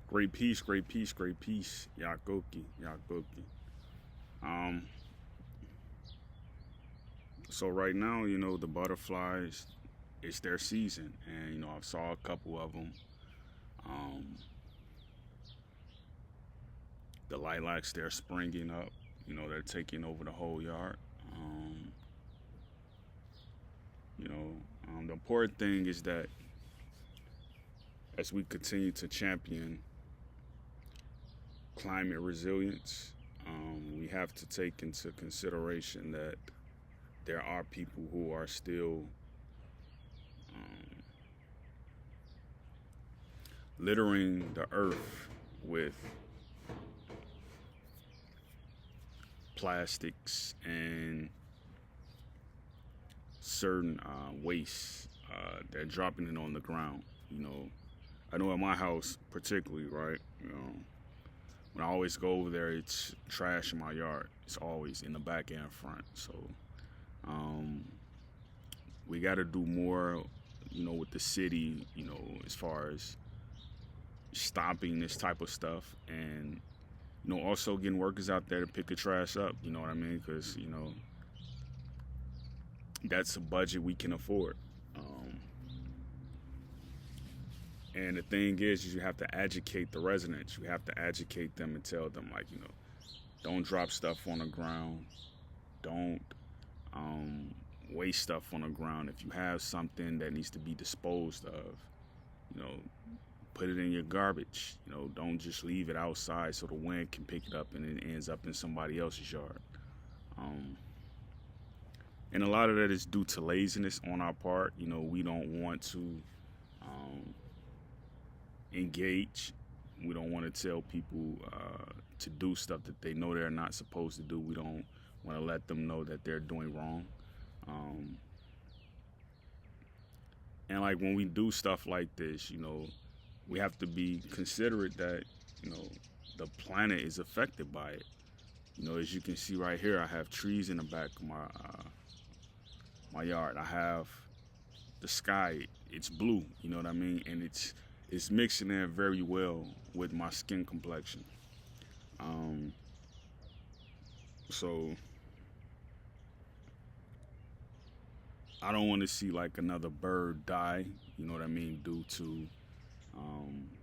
Great peace, great peace, great peace. Yakoki, Yakoki. Um, so right now, the butterflies, it's their season, and I saw a couple of them. Um, the lilacs, they're springing up. They're taking over the whole yard. Um, the important thing is that as we continue to champion climate resilience, we have to take into consideration that there are people who are still um, littering the earth with plastics and certain wastes. They're dropping it on the ground. I know at my house particularly, right? When I always go over there, it's trash in my yard. It's always in the back and front. So um, we got to do more, with the city, as far as stopping this type of stuff, and also getting workers out there to pick the trash up. You know what I mean? Because that's a budget we can afford. And the thing is you have to educate the residents. You have to educate them and tell them, like, don't drop stuff on the ground. Don't waste stuff on the ground. If you have something that needs to be disposed of, put it in your garbage. Don't just leave it outside so the wind can pick it up and it ends up in somebody else's yard. And a lot of that is due to laziness on our part. We don't want to engage. We don't want to tell people to do stuff that they know they're not supposed to do. We don't want to let them know that they're doing wrong. And like when we do stuff like this, we have to be considerate that, the planet is affected by it. As you can see right here, I have trees in the back of my yard. I have the sky. It's blue. You know what I mean? And it's mixing in very well with my skin complexion. So I don't want to see like another bird die. You know what I mean? Due to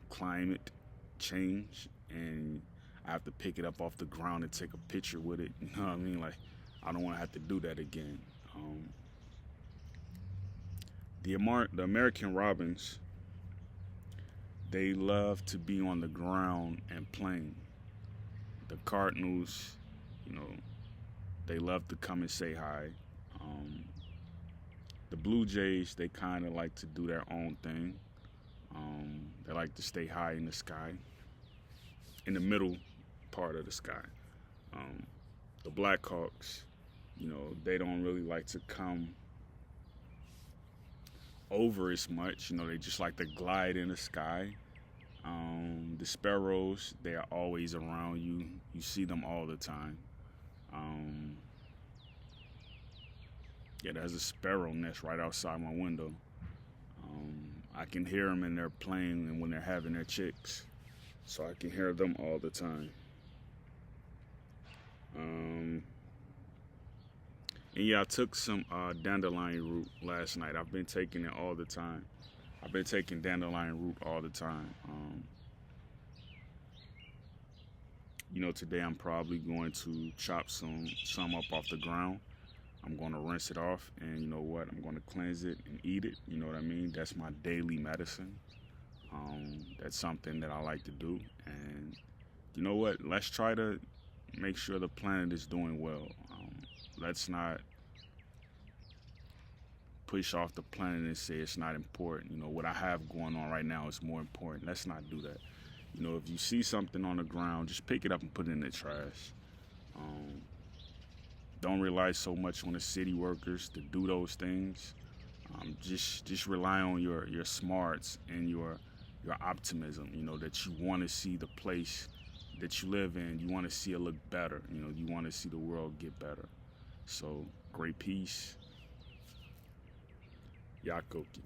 climate change, and I have to pick it up off the ground and take a picture with it. You know what I mean? Like, I don't want to have to do that again. The American robins, they love to be on the ground and playing. The cardinals, they love to come and say hi. The blue jays, they kind of like to do their own thing. They like to stay high in the sky, in the middle part of the sky. The Blackhawks, they don't really like to come over as much. They just like to glide in the sky. The sparrows, they are always around you. You see them all the time. Yeah, there's a sparrow nest right outside my window. I can hear them and they're playing and when they're having their chicks. So I can hear them all the time. And yeah, I took some dandelion root last night. I've been taking it all the time. I've been taking dandelion root all the time. Today I'm probably going to chop some up off the ground. I'm going to rinse it off, and you know what? I'm going to cleanse it and eat it. You know what I mean? That's my daily medicine. That's something that I like to do. And you know what? Let's try to make sure the planet is doing well. Let's not push off the planet and say it's not important. What I have going on right now is more important. Let's not do that. If you see something on the ground, just pick it up and put it in the trash. Don't rely so much on the city workers to do those things. Just rely on your smarts and your optimism. That you want to see the place that you live in. You want to see it look better. You want to see the world get better. So great peace. Yakoki.